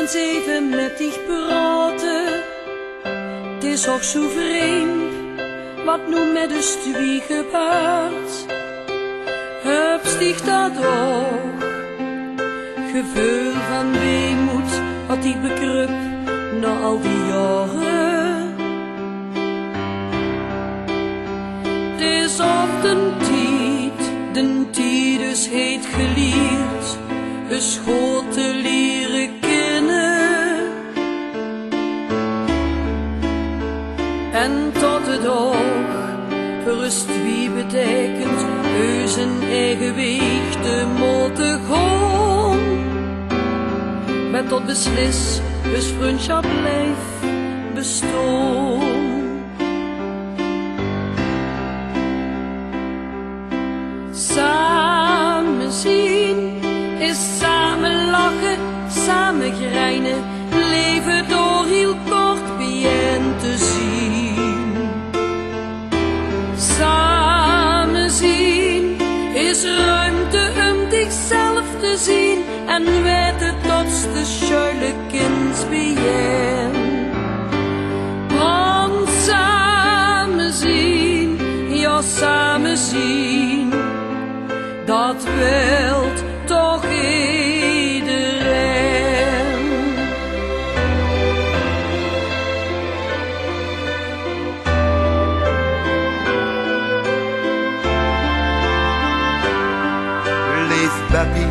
eens even met dich praten. Het is ook zo vreemd, wat nu met de studie gebeurt. Hebst dich dat ook, gevoel van weemoed, wat ik begrip na al die jaren. Het is op de tijd is heet geleerd, een school te leren kennen. En tot het oog, voor een wie betekent, heus een eigen weg te moeten gaan. Met tot beslis, dus vriendschap blijft bestaan. Samen zien is samen lachen, samen grijnen, leven door heel kort bien te zien. Samen zien is ruimte om zichzelf te zien en weten tot de schuile kind bien. Want samen zien, ja samen zien, dat wilt toch iedereen. Leef Beppie,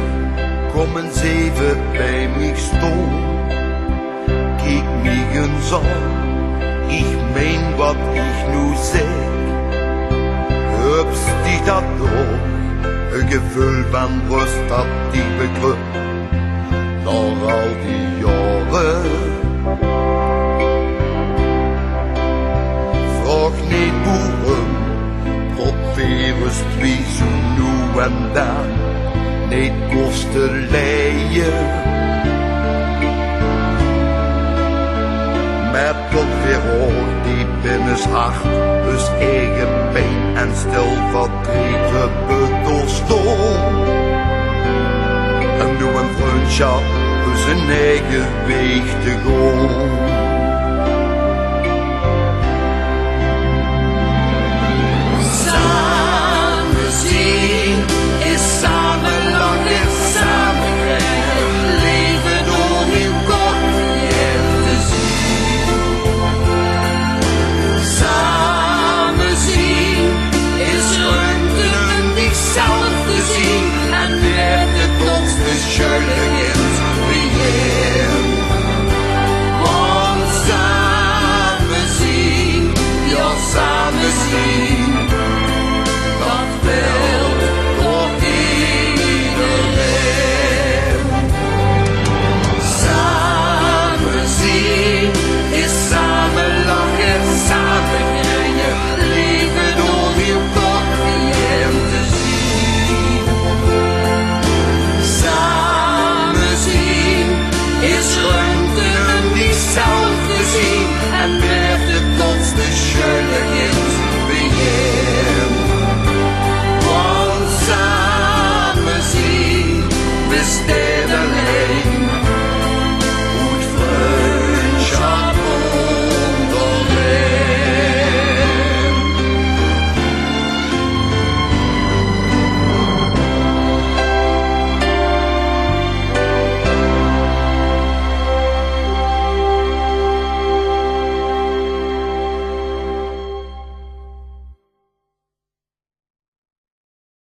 kom eens even bij mij staan. Kijk mij eens aan, ik meen wat ik nu zeg. Hupst dich dat door? Een gevoel van rust dat die begrip na al die jaren. Vraag niet boeren, probeer eens twee zo nu en dan, niet kosten leien. Met tot weer hoor die binnenshart, dus eigen pijn en stil verdriet bedolstoom. En nu een vriendschap, dus een eigen weg te gaan.